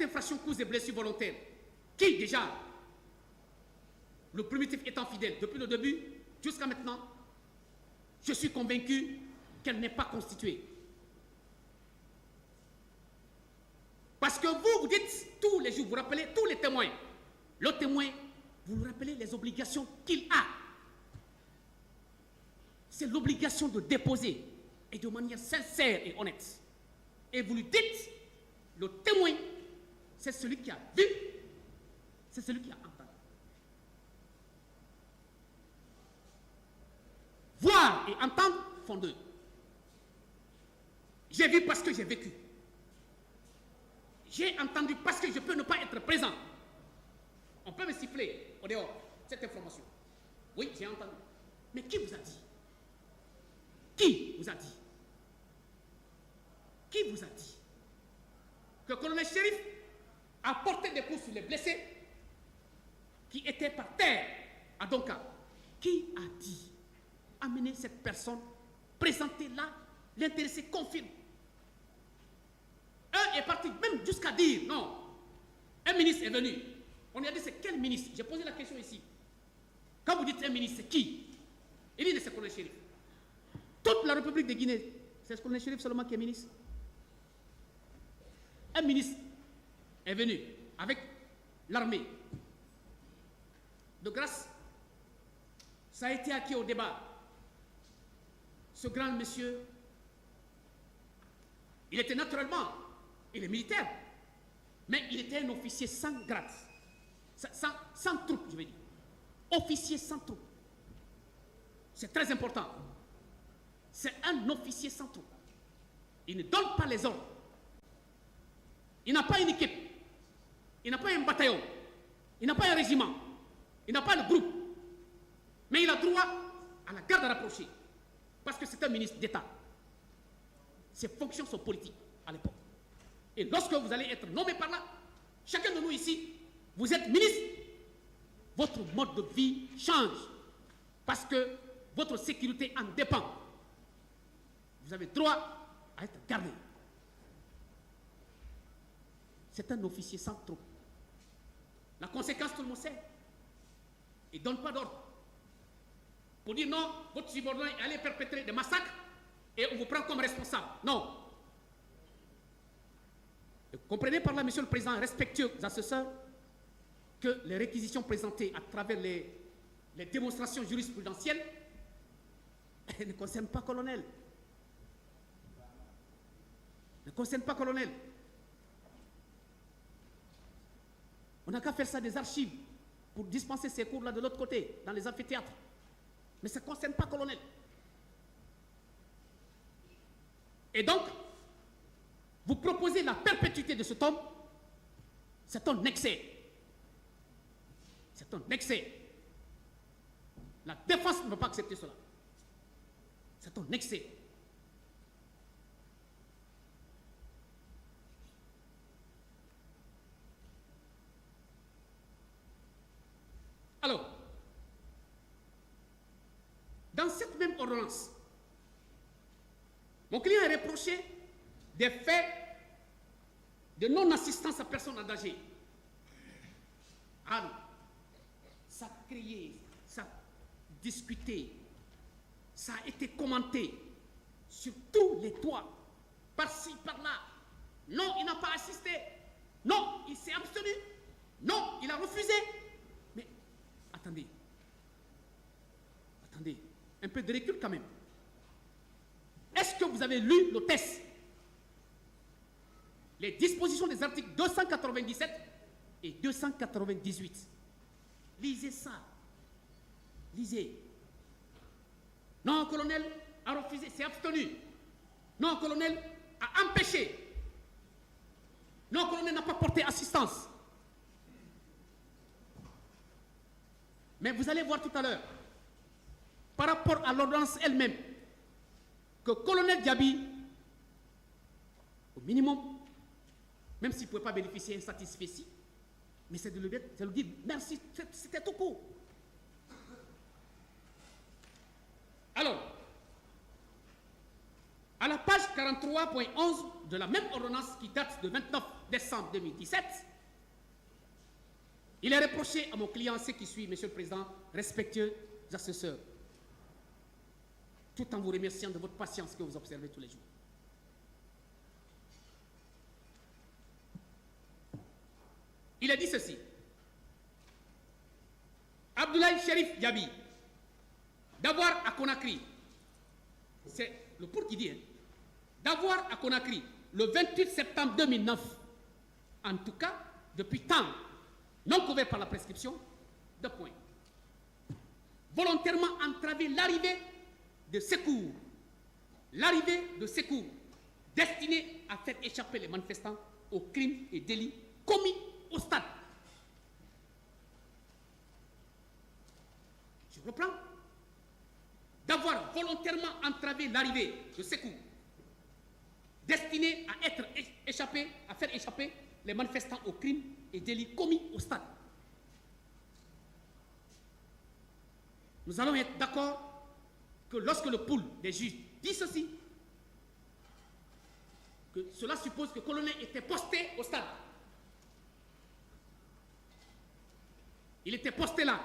cette infraction cause des blessures volontaires, qui déjà, le primitif étant fidèle depuis le début jusqu'à maintenant, je suis convaincu qu'elle n'est pas constituée. Parce que vous dites tous les jours, vous rappelez tous les témoins. Le témoin, vous lui rappelez les obligations qu'il a. C'est l'obligation de déposer, et de manière sincère et honnête. Et vous lui dites, le témoin, c'est celui qui a vu, c'est celui qui a entendu. Voir et entendre font deux. J'ai vu parce que j'ai vécu. J'ai entendu parce que je peux ne pas être présent. On peut me siffler au dehors, cette information. Oui, j'ai entendu. Mais qui vous a dit? Qui vous a dit? Qui vous a dit que le colonel Chérif a porté des coups sur les blessés qui étaient par terre à Donka? Qui a dit? Amenez cette personne, présentez-la, l'intéressé confirme. Un est parti même jusqu'à dire, non, un ministre est venu. On lui a dit, c'est quel ministre? J'ai posé la question ici. Quand vous dites un ministre, c'est qui? Il dit, c'est le colonel Chérif. Toute la République de Guinée, c'est le colonel Chérif seulement qui est ministre. Un ministre est venu avec l'armée. De grâce, ça a été acquis au débat. Ce grand monsieur, il était naturellement, il est militaire, mais il était un officier sans grade, sans troupe, je veux dire. Officier sans troupe. C'est très important. C'est un officier sans troupe. Il ne donne pas les ordres. Il n'a pas une équipe. Il n'a pas un bataillon. Il n'a pas un régiment. Il n'a pas un groupe. Mais il a droit à la garde rapprochée. Parce que c'est un ministre d'État. Ses fonctions sont politiques à l'époque. Et lorsque vous allez être nommé par là, chacun de nous ici, vous êtes ministre, votre mode de vie change. Parce que votre sécurité en dépend. Vous avez droit à être gardé. C'est un officier sans troupe. La conséquence, tout le monde sait. Il ne donne pas d'ordre. Pour dire non, votre subordonné est allé perpétrer des massacres et on vous prend comme responsable. Non. Et comprenez par là, Monsieur le Président, respectueux assesseurs, que les réquisitions présentées à travers les démonstrations jurisprudentielles ne concernent pas colonel. Ne concernent pas colonel. On n'a qu'à faire ça des archives pour dispenser ces cours-là de l'autre côté, dans les amphithéâtres. Mais ça ne concerne pas colonel. Et donc, vous proposez la perpétuité de cet homme, c'est un excès. C'est un excès. La défense ne peut pas accepter cela. C'est un excès. Alors, dans cette même ordonnance, mon client a reproché des faits de non-assistance à personne en danger. Ah non, ça a crié, ça a discuté, ça a été commenté sur tous les toits, par-ci, par-là. Non, il n'a pas assisté. Non, il s'est abstenu. Non, il a refusé. Mais attendez, un peu de recul quand même. Est-ce que vous avez lu le test? Les dispositions des articles 297 et 298. Lisez ça. Lisez. Non, colonel a refusé, s'est abstenu. Non, colonel a empêché. Non, colonel n'a pas porté assistance. Mais vous allez voir tout à l'heure, par rapport à l'ordonnance elle-même, que colonel Diaby, au minimum, même s'il ne pouvait pas bénéficier d'un satisfecit, mais c'est de lui dire merci, c'était tout court. Alors, à la page 40, 43.11 de la même ordonnance qui date de 29 décembre 2017, il est reproché à mon client ce qui suit, Monsieur le Président, respectueux assesseurs, tout en vous remerciant de votre patience que vous observez tous les jours. Il a dit ceci. Abdoulaye Sherif Diaby, d'avoir à Conakry, c'est le pour qui dit, hein, d'avoir à Conakry le 28 septembre 2009, en tout cas, depuis temps, non couvert par la prescription, 2 points. Volontairement entraver l'arrivée de secours destinés à faire échapper les manifestants aux crimes et délits commis au stade. Je reprends. D'avoir volontairement entravé l'arrivée de secours destinés à faire échapper les manifestants aux crimes et délits commis au stade. Nous allons être d'accord que lorsque le pool des juges dit ceci, que cela suppose que le colonel était posté au stade. Il était posté là.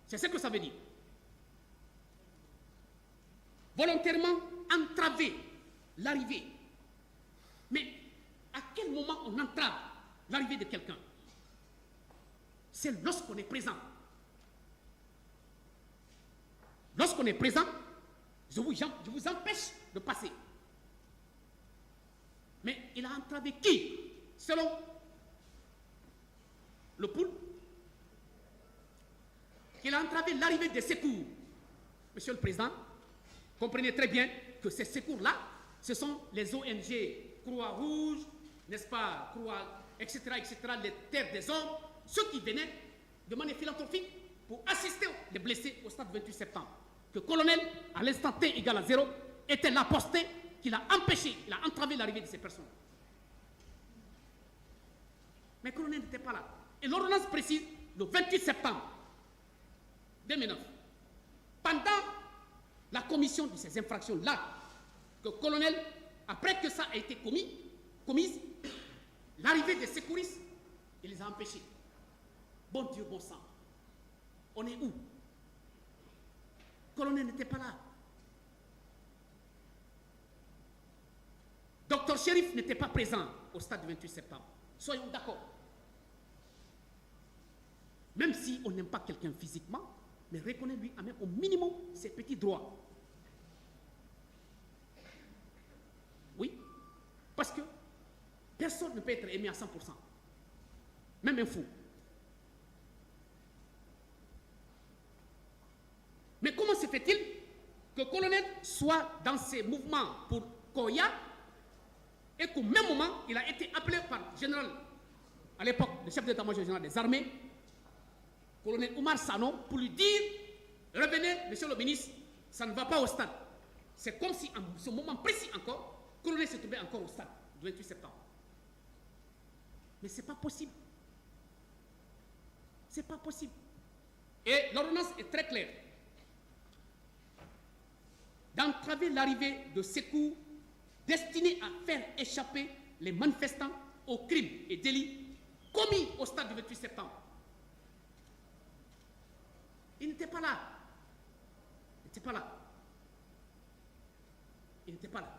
C'est ce que ça veut dire. Volontairement entraver l'arrivée. Mais à quel moment on entrave l'arrivée de quelqu'un? C'est lorsqu'on est présent. Lorsqu'on est présent, je vous empêche de passer. Mais il a entravé qui? Selon le pool, il a entravé l'arrivée des secours. Monsieur le Président, comprenez très bien que ces secours-là, ce sont les ONG Croix-Rouge, n'est-ce pas, Croix, etc., les Terres des Hommes, ceux qui venaient de manière philanthropique pour assister les blessés au stade 28 septembre. Que le colonel, à l'instant T égale à 0, était là posté, qu'il a empêché, il a entravé l'arrivée de ces personnes. Mais le colonel n'était pas là. Et l'ordonnance précise, le 28 septembre 2009, pendant la commission de ces infractions-là, que le colonel, après que ça a été commise, l'arrivée des secouristes, il les a empêchés. Bon Dieu, bon sang. On est où? Le colonel n'était pas là. Docteur Chérif n'était pas présent au stade du 28 septembre. Soyons d'accord. Même si on n'aime pas quelqu'un physiquement, mais reconnaît-lui au minimum ses petits droits. Oui, parce que personne ne peut être aimé à 100%. Même un fou. Mais comment se fait-il que le colonel soit dans ses mouvements pour Koya et qu'au même moment, il a été appelé par le général, à l'époque, le chef d'état-major général des armées, colonel Oumar Sano, pour lui dire, revenez, monsieur le ministre, ça ne va pas au stade. C'est comme si, en ce moment précis encore, le colonel se trouvait encore au stade, le 28 septembre. Mais ce n'est pas possible. Ce n'est pas possible. Et l'ordonnance est très claire. D'entraver l'arrivée de secours destinés à faire échapper les manifestants aux crimes et délits commis au stade du 28 septembre. Il n'était pas là. Il n'était pas là. Il n'était pas là.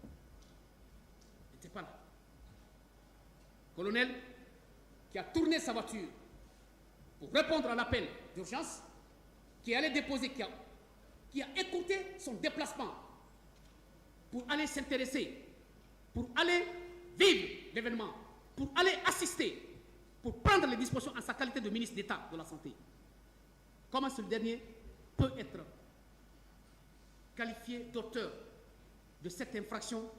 Il n'était pas là. Colonel qui a tourné sa voiture pour répondre à l'appel d'urgence, qui allait déposer, qui a écouté son déplacement pour aller s'intéresser, pour aller vivre l'événement, pour aller assister, pour prendre les dispositions en sa qualité de ministre d'État de la Santé. Comment ce dernier peut être qualifié d'auteur de cette infraction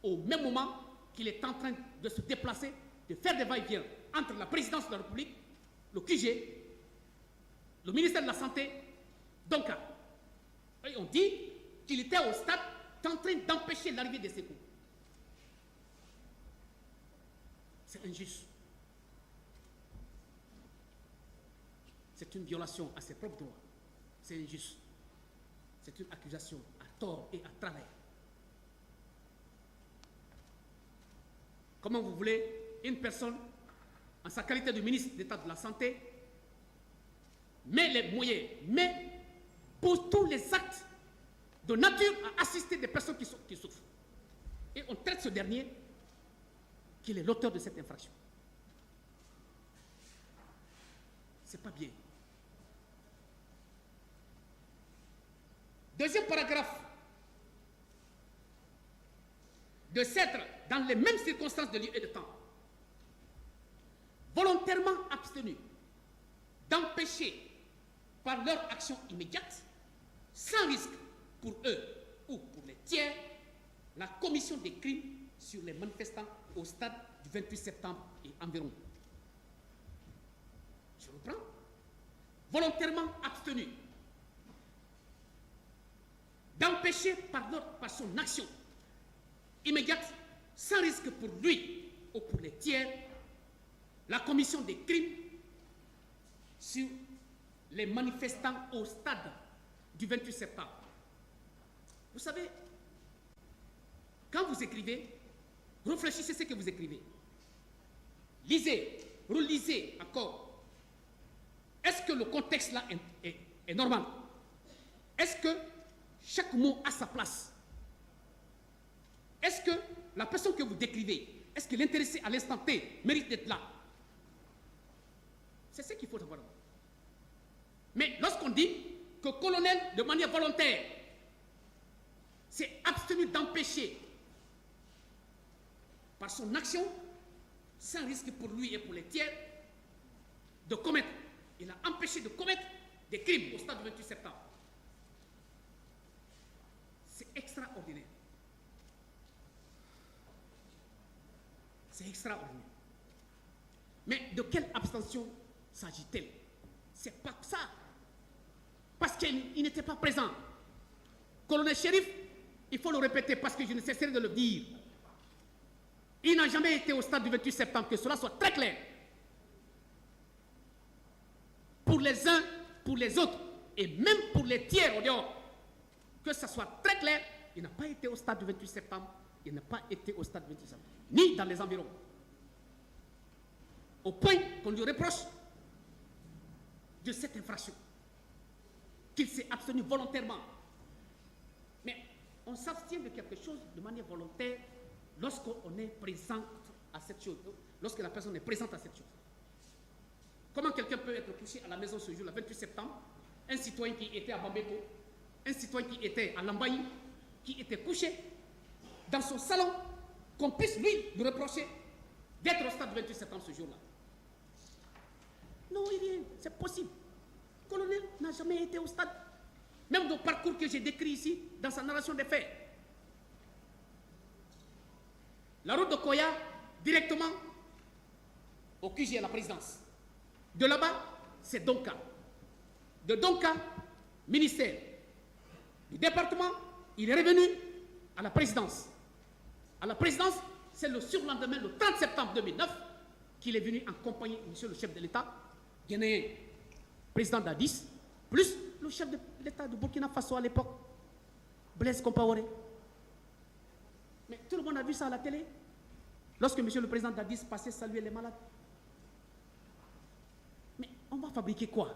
au même moment qu'il est en train de se déplacer, de faire des va-et-vient entre la présidence de la République, le QG, le ministère de la Santé, donc et on dit qu'il était au stade en train d'empêcher l'arrivée des secours. C'est injuste. C'est une violation à ses propres droits. C'est injuste. C'est une accusation à tort et à travers. comment vous voulez, une personne, en sa qualité de ministre d'État de la Santé, met les moyens, mais pour tous les actes de nature à assister des personnes qui souffrent. Et on traite ce dernier qu'il est l'auteur de cette infraction. C'est pas bien. Deuxième paragraphe. De s'être, dans les mêmes circonstances de lieu et de temps, volontairement abstenus d'empêcher par leur action immédiate, sans risque pour eux ou pour les tiers, la commission des crimes sur les manifestants au stade du 28 septembre et environ. Je reprends. Volontairement abstenus d'empêcher par son action immédiate, sans risque pour lui ou pour les tiers, la commission des crimes sur les manifestants au stade du 28 septembre. Vous savez, quand vous écrivez, réfléchissez ce que vous écrivez. Lisez, relisez encore. Est-ce que le contexte là est normal? Est-ce que chaque mot a sa place? Est-ce que la personne que vous décrivez, est-ce que l'intéressé à l'instant T mérite d'être là? C'est ce qu'il faut savoir. Mais lorsqu'on dit que le colonel, de manière volontaire, s'est abstenu d'empêcher par son action, sans risque pour lui et pour les tiers, de commettre, il a empêché de commettre des crimes au stade du 28 septembre. C'est extraordinaire. C'est extraordinaire. Mais de quelle abstention s'agit-il? C'est pas ça. Parce qu'il n'était pas présent. Colonel Chérif, il faut le répéter parce que je ne cesserai de le dire. Il n'a jamais été au stade du 28 septembre, que cela soit très clair. Pour les uns, pour les autres, et même pour les tiers au dehors. Que ça soit très clair, il n'a pas été au stade du 28 septembre, il n'a pas été au stade du 28 septembre, ni dans les environs. Au point qu'on lui reproche de cette infraction, qu'il s'est abstenu volontairement. Mais on s'abstient de quelque chose de manière volontaire lorsqu'on est présent à cette chose, lorsque la personne est présente à cette chose. Comment quelqu'un peut être couché à la maison ce jour, le 28 septembre, un citoyen qui était à Bambeko, un citoyen qui était à Lambaye, qui était couché dans son salon, qu'on puisse lui reprocher d'être au stade du 28 septembre ce jour-là? Non, il vient, c'est possible. Le colonel n'a jamais été au stade. Même dans le parcours que j'ai décrit ici, dans sa narration des faits. La route de Koya, directement au QG à la présidence. De là-bas, c'est Donka. De Donka, ministère. Du département, il est revenu à la présidence. À la présidence, c'est le surlendemain, le 30 septembre 2009, qu'il est venu en compagnie de monsieur le chef de l'État, ghanéen, président d'Addis, plus le chef de l'État de Burkina Faso à l'époque, Blaise Compaoré. Mais tout le monde a vu ça à la télé. Lorsque monsieur le président d'Addis passait saluer les malades. Mais on va fabriquer quoi?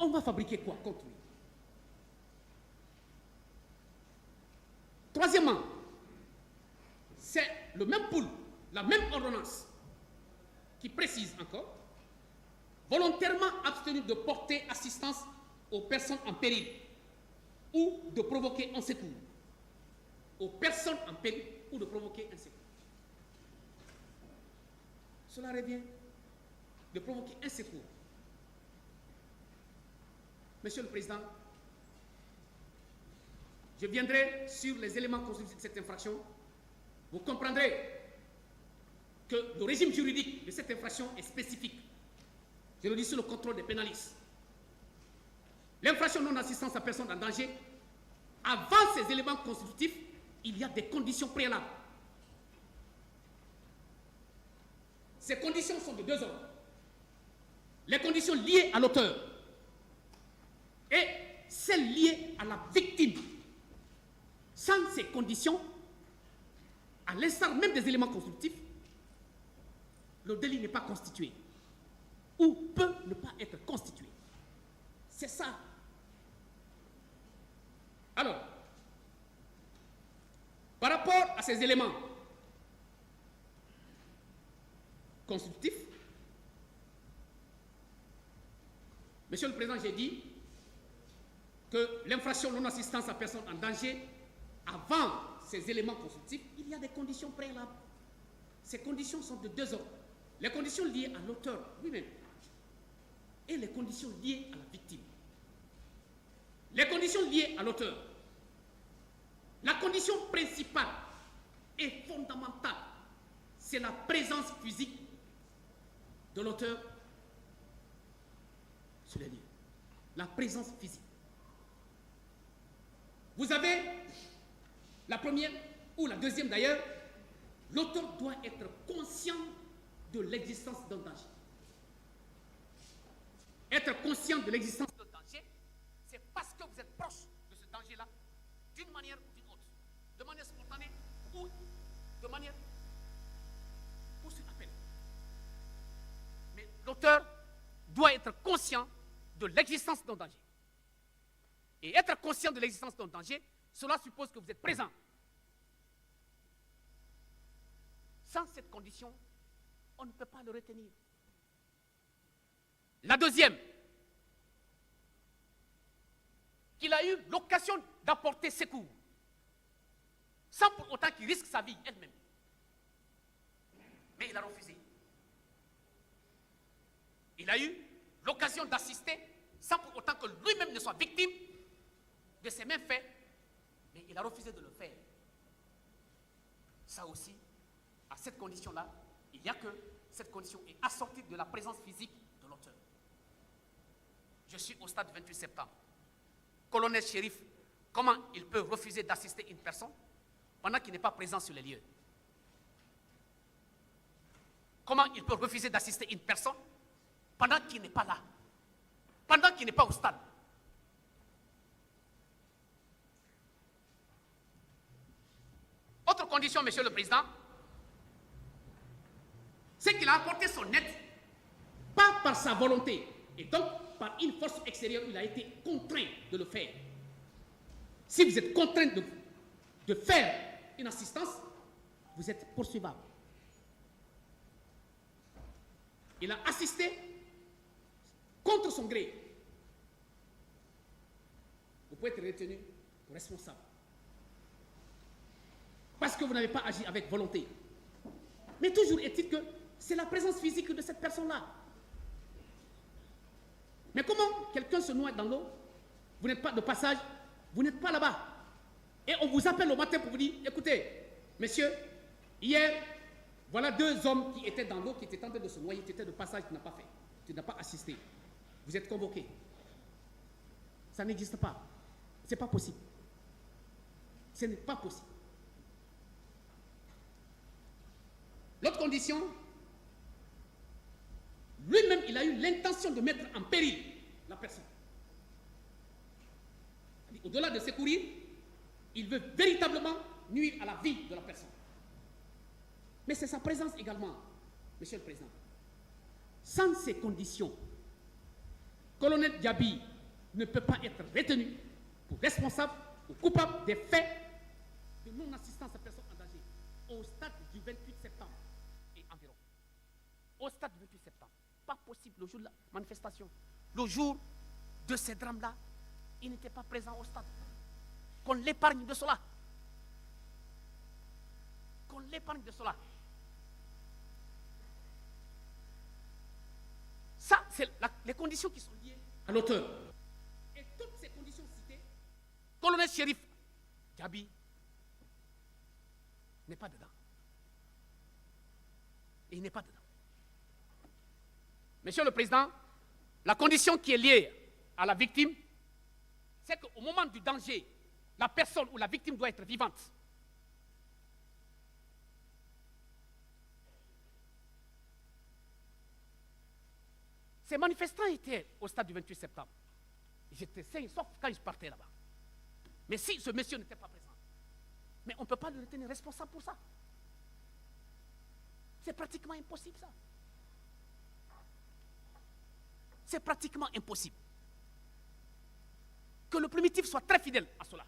On va fabriquer quoi contre lui? Troisièmement, c'est le même pool, la même ordonnance qui précise encore, volontairement abstenu de porter assistance aux personnes en péril ou de provoquer un secours. Aux personnes en péril ou de provoquer un secours. Cela revient de provoquer un secours. Monsieur le Président, je viendrai sur les éléments constitutifs de cette infraction. Vous comprendrez que le régime juridique de cette infraction est spécifique. Je le dis sous le contrôle des pénalistes. L'infraction non-assistance à personne en danger, avant ces éléments constitutifs, il y a des conditions préalables. Ces conditions sont de deux ordres. Les conditions liées à l'auteur et celles liées à la victime. Sans ces conditions, à l'instar même des éléments constructifs, le délit n'est pas constitué ou peut ne pas être constitué. C'est ça. Alors, par rapport à ces éléments constitutifs, Monsieur le Président, j'ai dit que l'infraction non-assistance à personne en danger, avant ces éléments constitutifs, il y a des conditions préalables. Ces conditions sont de deux ordres. Les conditions liées à l'auteur lui-même et les conditions liées à la victime. Les conditions liées à l'auteur. La condition principale et fondamentale, c'est la présence physique de l'auteur sur les lieux. La présence physique. Vous avez la première ou la deuxième d'ailleurs, l'auteur doit être conscient de l'existence d'un danger. Être conscient de l'existence d'un danger, c'est parce que vous êtes proche de ce danger-là, d'une manière ou d'une autre, de manière spontanée ou de manière ou sur appel. Mais l'auteur doit être conscient de l'existence d'un danger. Et être conscient de l'existence d'un danger, cela suppose que vous êtes présent. Sans cette condition, on ne peut pas le retenir. La deuxième, qu'il a eu l'occasion d'apporter secours, sans pour autant qu'il risque sa vie elle-même. Mais il a refusé. Il a eu l'occasion d'assister, sans pour autant que lui-même ne soit victime de ces mêmes faits, mais il a refusé de le faire. Ça aussi, à cette condition-là, il n'y a que cette condition est assortie de la présence physique de l'auteur. Je suis au stade 28 septembre. Colonel Chérif, comment il peut refuser d'assister une personne pendant qu'il n'est pas présent sur les lieux? Comment il peut refuser d'assister une personne pendant qu'il n'est pas là, pendant qu'il n'est pas au stade? Autre condition, Monsieur le Président, c'est qu'il a apporté son aide, pas par sa volonté, et donc par une force extérieure, il a été contraint de le faire. Si vous êtes contraint de faire une assistance, vous êtes poursuivable. Il a assisté contre son gré. Vous pouvez être retenu pour responsable. Parce que vous n'avez pas agi avec volonté. Mais toujours est-il que c'est la présence physique de cette personne-là. Mais comment quelqu'un se noie dans l'eau? Vous n'êtes pas de passage, vous n'êtes pas là-bas. Et on vous appelle au matin pour vous dire, écoutez, monsieur, hier, voilà deux hommes qui étaient dans l'eau, qui étaient en train de se noyer, tu étais de passage, tu n'as pas fait, tu n'as pas assisté. Vous êtes convoqué. Ça n'existe pas. Ce n'est pas possible. Ce n'est pas possible. L'autre condition, lui-même, il a eu l'intention de mettre en péril la personne. Au-delà de secourir, il veut véritablement nuire à la vie de la personne. Mais c'est sa présence également, Monsieur le Président. Sans ces conditions, Colonel Diaby ne peut pas être retenu pour responsable ou coupable des faits de non-assistance à personne en danger au stade du 28 septembre et environ. Au stade du 28 septembre. Pas possible le jour de la manifestation. Le jour de ces drames-là, il n'était pas présent au stade. Qu'on l'épargne de cela. Qu'on l'épargne de cela. Ça, c'est les conditions qui sont liées à l'auteur. Et toutes ces conditions citées, Colonel Chérif Diaby n'est pas dedans. Et il n'est pas dedans. Monsieur le Président, la condition qui est liée à la victime, c'est qu'au moment du danger, la personne ou la victime doit être vivante. Ces manifestants étaient au stade du 28 septembre. J'étais sain, sauf quand je partais là-bas. Mais si ce monsieur n'était pas présent, mais on ne peut pas le retenir responsable pour ça. C'est pratiquement impossible, ça. C'est pratiquement impossible. Que le primitif soit très fidèle à cela.